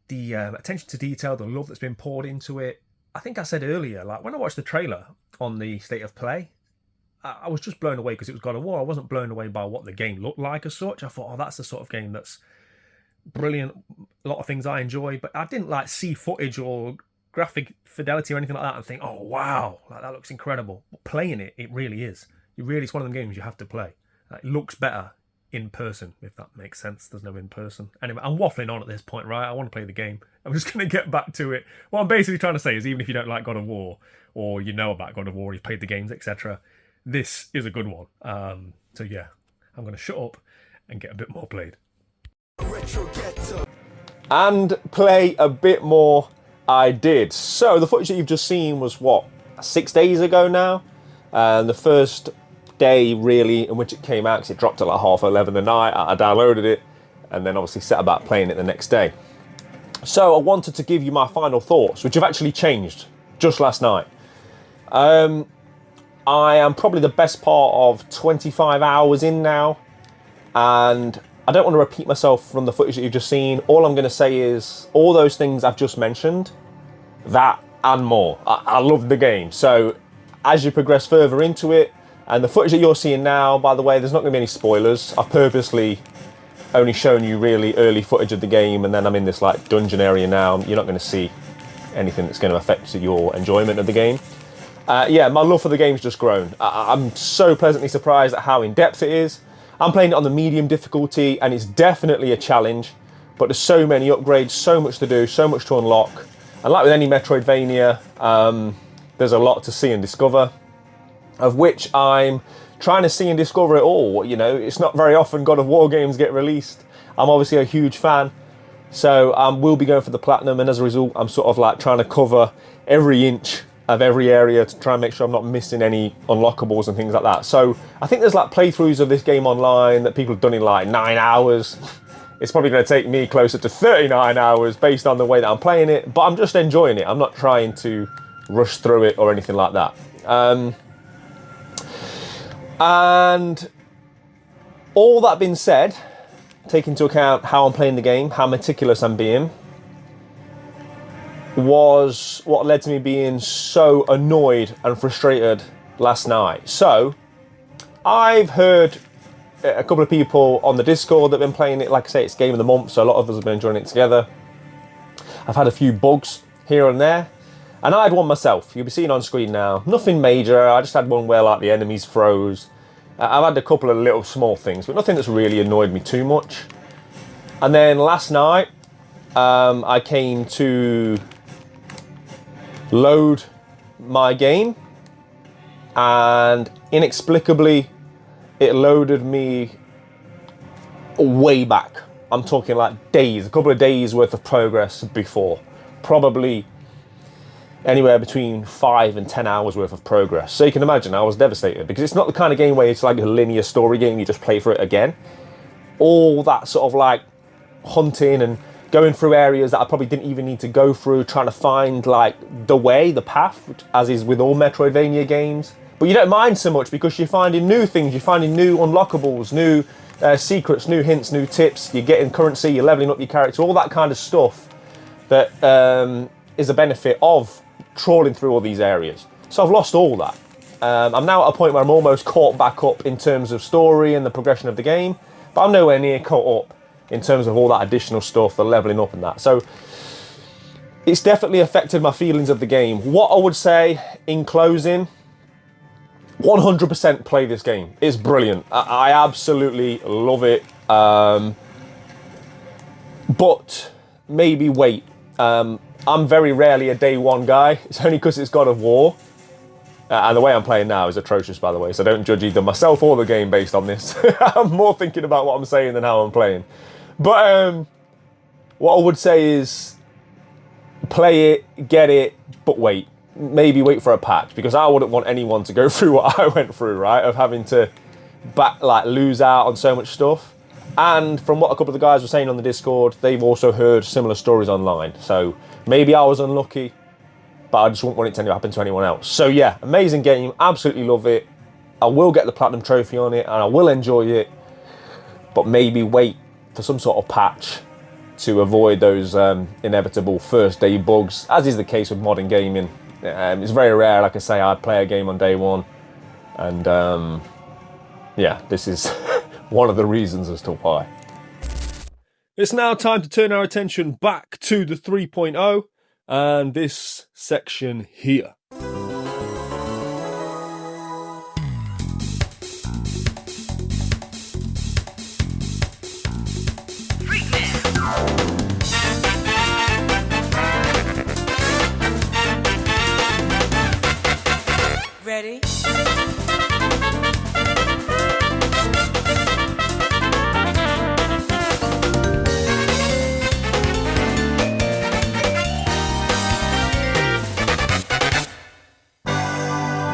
the attention to detail, the love that's been poured into it, I think I said earlier, like when I watched the trailer on the State of Play, I was just blown away because it was God of War. I wasn't blown away by what the game looked like as such. I thought, oh, that's the sort of game that's brilliant. A lot of things I enjoy, but I didn't like see footage or graphic fidelity or anything like that and think, oh, wow, like that looks incredible. But playing it, it really is. It's one of them games you have to play. It looks better in person, if that makes sense. There's no in person. Anyway, I'm waffling on at this point, right? I want to play the game. I'm just going to get back to it. What I'm basically trying to say is even if you don't like God of War, or you know about God of War, you've played the games, etc., this is a good one. So yeah, I'm going to shut up and get a bit more played. And play a bit more I did. So the footage that you've just seen was, what, 6 days ago now? And the first day really in which it came out, because it dropped at like 11:30 at night. I downloaded it and then obviously set about playing it the next day. So I wanted to give you my final thoughts, which have actually changed just last night. I am probably the best part of 25 hours in now, and I don't want to repeat myself from the footage that you've just seen. All I'm going to say is all those things I've just mentioned, that and more. I love the game. So as you progress further into it, and the footage that you're seeing now, by the way, there's not going to be any spoilers. I've purposely only shown you really early footage of the game, and then I'm in this like dungeon area now. You're not going to see anything that's going to affect your enjoyment of the game. Yeah, my love for the game's just grown. I'm so pleasantly surprised at how in-depth it is. I'm playing it on the medium difficulty, and it's definitely a challenge, but there's so many upgrades, so much to do, so much to unlock. And like with any Metroidvania, there's a lot to see and discover, of which I'm trying to see and discover it all. You know, it's not very often God of War games get released. I'm obviously a huge fan, so we'll be going for the platinum, and as a result, I'm sort of like trying to cover every inch of every area to try and make sure I'm not missing any unlockables and things like that. So I think there's like playthroughs of this game online that people have done in like 9 hours. It's probably going to take me closer to 39 hours based on the way that I'm playing it, but I'm just enjoying it. I'm not trying to rush through it or anything like that. And all that being said, take into account how I'm playing the game, how meticulous I'm being, was what led to me being so annoyed and frustrated last night. So I've heard a couple of people on the Discord that have been playing it. Like I say, it's game of the month, so a lot of us have been enjoying it together. I've had a few bugs here and there, and I had one myself. You'll be seeing on screen now. Nothing major. I just had one where like the enemies froze. I've had a couple of little small things, but nothing that's really annoyed me too much. And then last night, I came to load my game, and inexplicably it loaded me way back. I'm talking like days, a couple of days worth of progress before. Probably anywhere between 5 and 10 hours worth of progress. So you can imagine I was devastated, because it's not the kind of game where it's like a linear story game, you just play for it again. All that sort of like hunting and going through areas that I probably didn't even need to go through, trying to find like the way, the path, as is with all Metroidvania games. But you don't mind so much because you're finding new things, you're finding new unlockables, new secrets, new hints, new tips, you're getting currency, you're leveling up your character, all that kind of stuff that is a benefit of trawling through all these areas. So I've lost all that. I'm now at a point where I'm almost caught back up in terms of story and the progression of the game, but I'm nowhere near caught up in terms of all that additional stuff, the leveling up and that. So it's definitely affected my feelings of the game. What I would say in closing, 100% play this game. It's brilliant. I absolutely love it. But maybe wait. I'm very rarely a day one guy. It's only because it's God of War. And the way I'm playing now is atrocious, by the way, so don't judge either myself or the game based on this. I'm more thinking about what I'm saying than how I'm playing. But what I would say is play it, get it, but wait. Maybe wait for a patch, because I wouldn't want anyone to go through what I went through, right? Of having to lose out on so much stuff. And from what a couple of the guys were saying on the Discord, they've also heard similar stories online. So maybe I was unlucky, but I just wouldn't want it to happen to anyone else. So yeah, amazing game, absolutely love it. I will get the platinum trophy on it, and I will enjoy it, but maybe wait for some sort of patch to avoid those inevitable first day bugs, as is the case with modern gaming. It's very rare, like I say, I'd play a game on day one, and yeah, this is one of the reasons as to why. It's now time to turn our attention back to the 3.0 and this section here. Ready?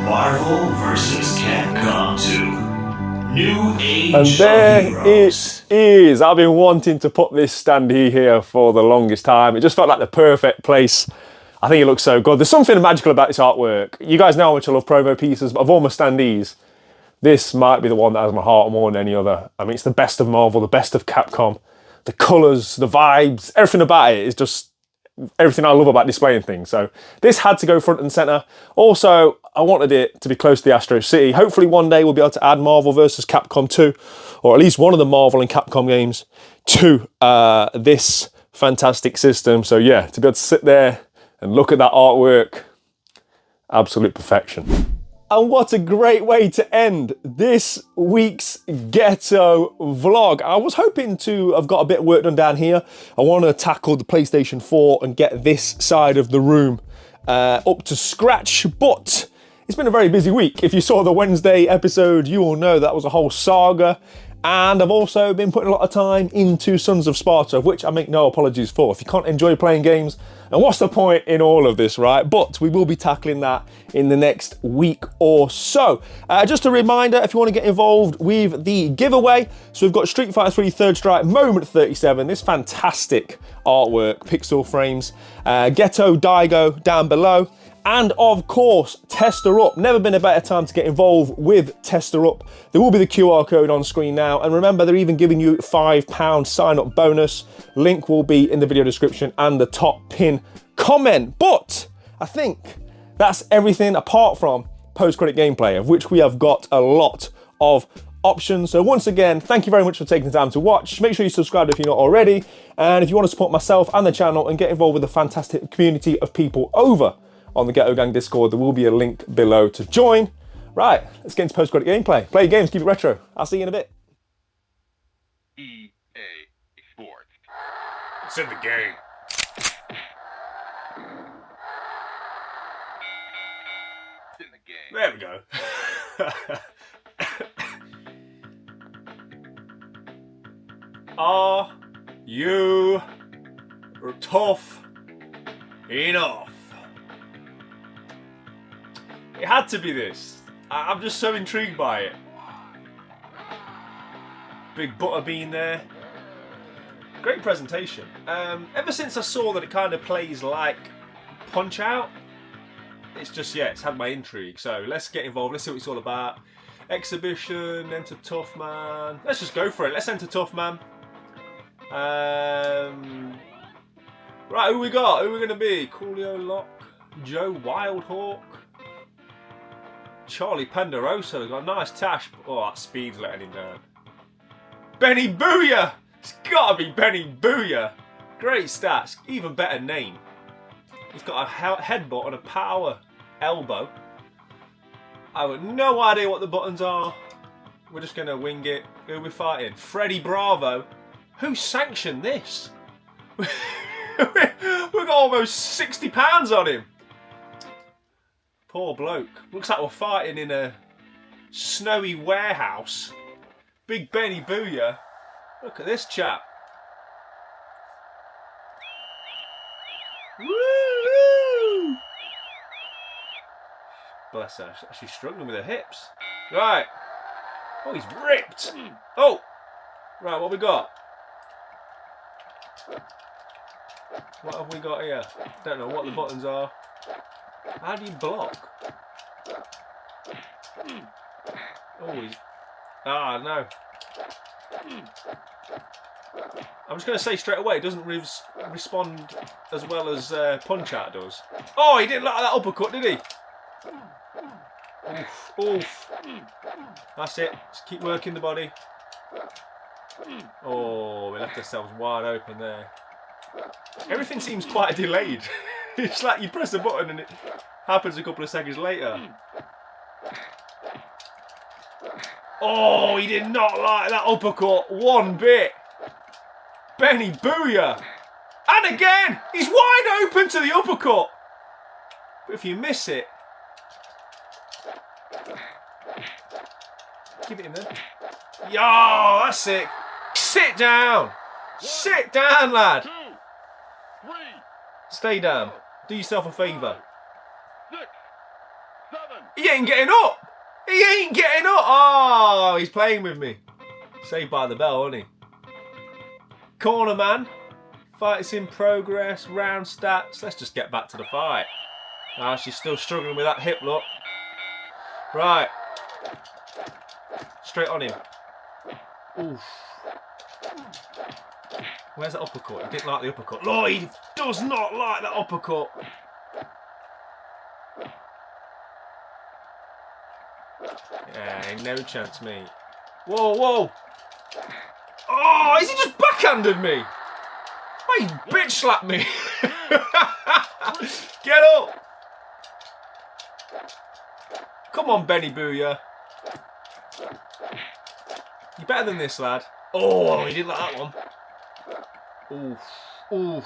Marvel vs. Capcom 2. New Age And there of Heroes. it is. I've been wanting to put this standee here for the longest time. It just felt like the perfect place. I think it looks so good. There's something magical about this artwork. You guys know how much I love promo pieces, but of all my standees, this might be the one that has my heart more than any other. I mean, it's the best of Marvel, the best of Capcom. The colours, the vibes, everything about it is just everything I love about displaying things. So this had to go front and centre. Also, I wanted it to be close to the Astro City. Hopefully one day we'll be able to add Marvel vs. Capcom 2, or at least one of the Marvel and Capcom games, to this fantastic system. So yeah, to be able to sit there and look at that artwork, absolute perfection. And what a great way to end this week's Ghetto vlog. I was hoping to have got a bit of work done down here. I want to tackle the PlayStation 4 and get this side of the room up to scratch, but it's been a very busy week. If you saw the Wednesday episode, you will know that was a whole saga. And I've also been putting a lot of time into Sons of Sparta, which I make no apologies for. If you can't enjoy playing games, then what's the point in all of this, right? But we will be tackling that in the next week or so. Just a reminder, if you want to get involved with the giveaway, so we've got Street Fighter 3 Third Strike Moment 37, this fantastic artwork, pixel frames, Ghetto, Daigo down below. And of course, Testerup. Never been a better time to get involved with Testerup. There will be the QR code on screen now. And remember, they're even giving you £5 sign up bonus. Link will be in the video description and the top pin comment. But I think that's everything apart from post-credit gameplay, of which we have got a lot of options. So once again, thank you very much for taking the time to watch. Make sure you subscribe if you're not already. And if you want to support myself and the channel and get involved with the fantastic community of people over on the Ghetto Gang Discord, there will be a link below to join. Right, let's get into post-credit gameplay. Play games, keep it retro. I'll see you in a bit. EA Sports. It's in the game. It's in the game. There we go. Are you tough enough? It had to be this. I'm just so intrigued by it. Big butterbean there. Great presentation. Ever since I saw that it kind of plays like Punch-Out, it's just, yeah, it's had my intrigue. So let's get involved. Let's see what it's all about. Exhibition, enter Tough Man. Let's just go for it. Let's enter Tough Man. Right, who we got? Who are we going to be? Coolio Lock, Joe Wildhawk, Charlie Penderosa. They've got a nice tash. Oh, that speed's letting him down. Benny Booyah! It's got to be Benny Booyah. Great stats. Even better name. He's got a headbutt and a power elbow. I have no idea what the buttons are. We're just going to wing it. Who are we fighting? Freddy Bravo. Who sanctioned this? We've got almost £60 on him. Poor bloke. Looks like we're fighting in a snowy warehouse. Big Benny Booyah. Look at this chap. Woo! Bless her. She's struggling with her hips. Right. Oh, he's ripped. Oh. Right, what have we got? What have we got here? Don't know what the buttons are. How do you block? Oh, he's... Ah, no. I'm just going to say straight away, it doesn't respond as well as Punch-Out does. Oh, he didn't like that uppercut, did he? Oof, oof. That's it. Just keep working the body. Oh, we left ourselves wide open there. Everything seems quite delayed. It's like you press a button and it happens a couple of seconds later. Oh, he did not like that uppercut one bit. Benny Booyah. And again, he's wide open to the uppercut. But if you miss it... Keep it in there. Yo, that's it. Sit down. Sit down, lad. Stay down. Do yourself a favour. He ain't getting up. He ain't getting up. Oh, he's playing with me. Saved by the bell, isn't he? Corner man. Fight is in progress. Round stats. Let's just get back to the fight. Ah, she's still struggling with that hip look. Right. Straight on him. Oof. Where's that uppercut? He didn't like the uppercut. Oh, he does not like that uppercut. Yeah, ain't no chance, mate. Whoa, whoa. Oh, is he just backhanded me? Oh, he bitch slapped me. Get up. Come on, Benny Booyah. You're better than this, lad. Oh, he didn't like that one. Oof. Oof.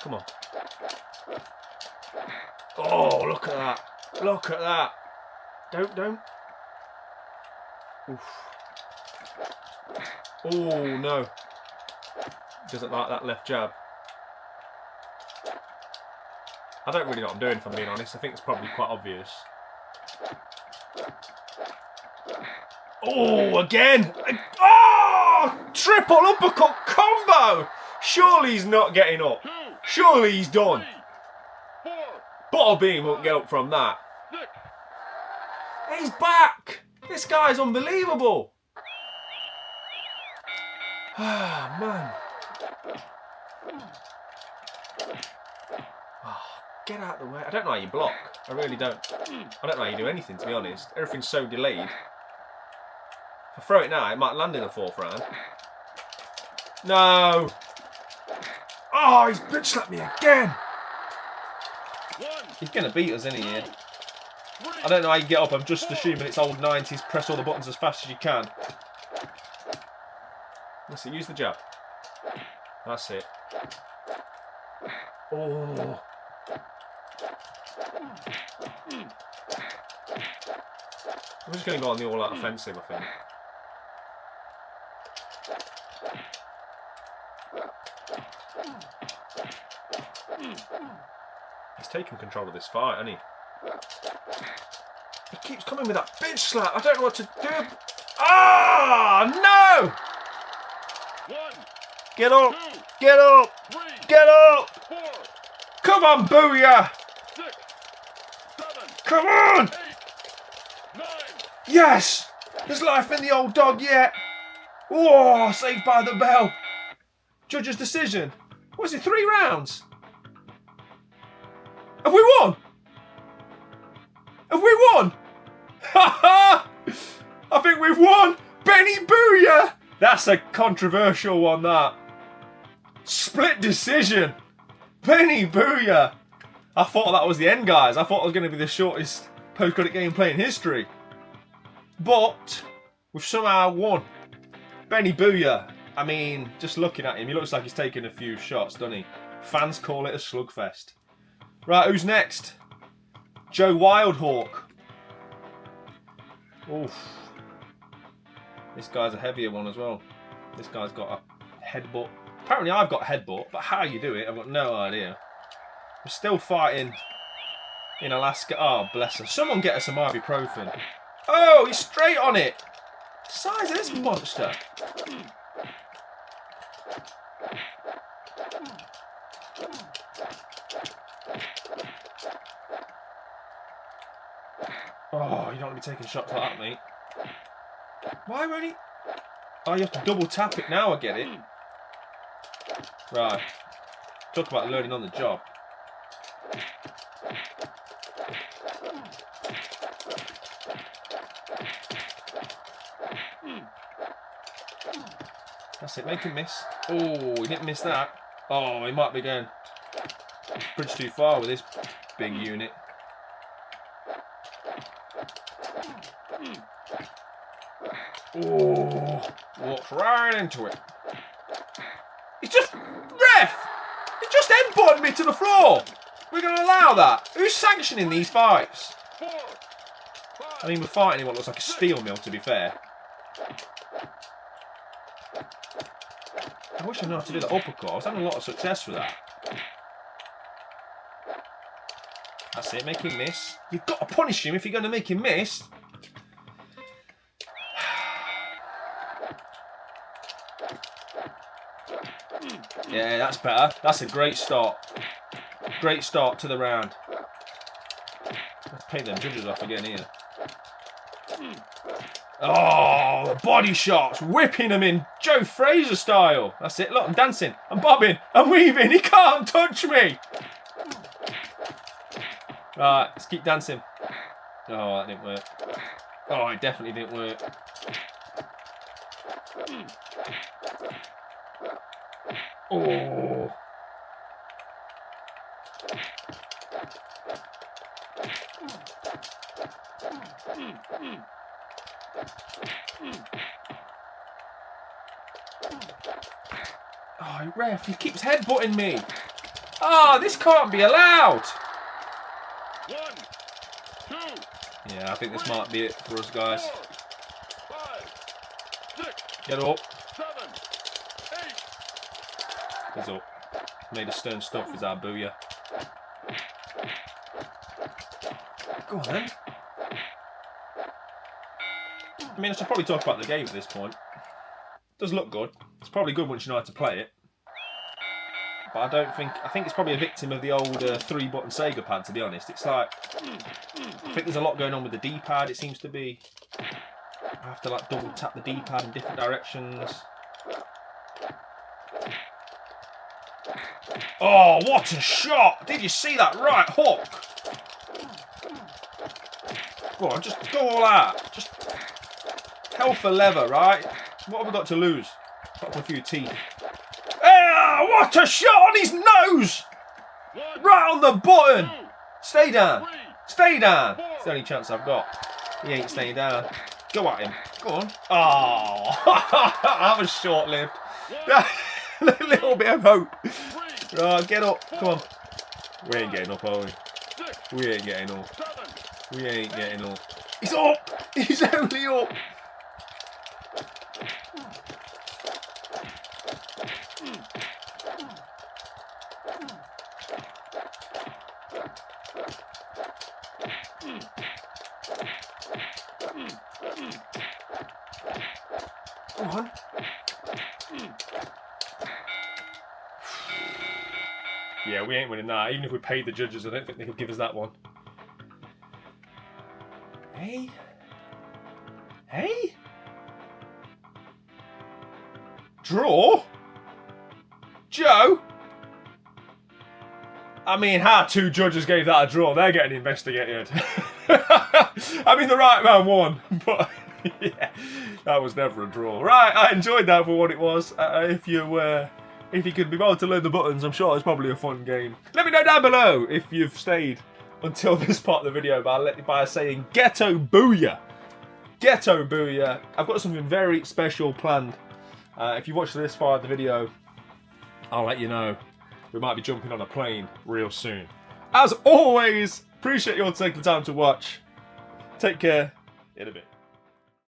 Come on. Oh, look at that. Look at that. Don't. Oof. Oh, no. Doesn't like that left jab. I don't really know what I'm doing, if I'm being honest. I think it's probably quite obvious. Oh, again! Oh! Triple uppercut combo! Surely he's not getting up. Surely he's done. Butterbean won't get up from that. He's back! This guy's unbelievable. Ah, man. Oh, get out of the way. I don't know how you block. I really don't. I don't know how you do anything, to be honest. Everything's so delayed. If I throw it now, it might land in the 4th round. No! Oh, he's bitch slapped me again! He's going to beat us, isn't he, here? I don't know how you get up. I'm just assuming it's old 90s. Press all the buttons as fast as you can. Let's see, use the jab. That's it. Oh. I'm just going to go on the all-out offensive, I think. He's taking control of this fight, hasn't he? He keeps coming with that bitch slap. I don't know what to do. Ah, no! Get up! Get up! Get up! Come on, booyah! Come on! Yes! There's life in the old dog yet. Oh, saved by the bell. Judge's decision. Was it 3 rounds? Have we won? Have we won? Ha ha! I think we've won. Benny Booyah! That's a controversial one, that. Split decision. Benny Booyah. I thought that was the end, guys. I thought it was going to be the shortest post-credit gameplay in history. But we've somehow won. Benny Booyah. I mean, just looking at him, he looks like he's taking a few shots, doesn't he? Fans call it a slugfest. Right, who's next? Joe Wildhawk. Oof. This guy's a heavier one as well. This guy's got a headbutt. Apparently I've got a headbutt, but how you do it, I've got no idea. I'm still fighting in Alaska. Oh, bless her. Someone get us some ibuprofen. Oh, he's straight on it. Size of this monster. Oh, you don't want to be taking shots like that, mate. Why won't he? Oh, you have to double tap it now, I get it. Right. Talk about learning on the job. That's it, make him miss. Oh, he didn't miss that. Oh, he might be going a bridge too far with this big unit. Oh, walks right into it. He's just, ref! He just headbutted me to the floor. We're going to allow that? Who's sanctioning these fights? I mean, we're fighting in what looks like a steel mill, to be fair. I wish I knew how to do the uppercut. I was having a lot of success with that. That's it, make him miss. You've got to punish him if you're going to make him miss. Yeah, that's better. That's a great start. Great start to the round. Let's pay them judges off again here. Oh, the body shots, whipping them in Joe Fraser style. That's it. Look, I'm dancing. I'm bobbing. I'm weaving. He can't touch me. Right, let's keep dancing. Oh, that didn't work. Oh, it definitely didn't work. Oh. Oh, ref, he keeps headbutting me. Oh, this can't be allowed. 1, 2, Yeah, I think this might be it for us, guys. 4, 5, 6, Get up. 7, 8. He's up. Made of stern stuff is our booyah. Go on then. I mean, I should probably talk about the game at this point. It does look good. It's probably good once you know how to play it. But I think it's probably a victim of the old 3-button Sega pad, to be honest. It's like, I think there's a lot going on with the D-pad. It seems to be, I have to like double tap the D-pad in different directions. Oh, what a shot! Did you see that right hook? Go on, just go all out. Just hell for leather, right? What have we got to lose? Got a few teeth. Ah, what a shot on his nose! Right on the button! Stay down. Stay down. It's the only chance I've got. He ain't staying down. Go at him. Go on. Oh, that was short-lived. A little bit of hope. Right, get up. Come on. We ain't getting up, are we? We ain't getting up. We ain't getting up. He's up! He's only up! Go on. Yeah, we ain't winning that. Even if we paid the judges, I don't think they could give us that one. Hey? Hey? Draw? Joe? I mean, how 2 judges gave that a draw? They're getting investigated. I mean, the right man won, but yeah, that was never a draw. Right, I enjoyed that for what it was. If you could be able to learn the buttons, I'm sure it's probably a fun game. Let me know down below if you've stayed until this part of the video by saying Ghetto Booyah. Ghetto Booyah. I've got something very special planned. If you watch this far of the video, I'll let you know. We might be jumping on a plane real soon. As always, appreciate you all taking the time to watch. Take care. In a bit.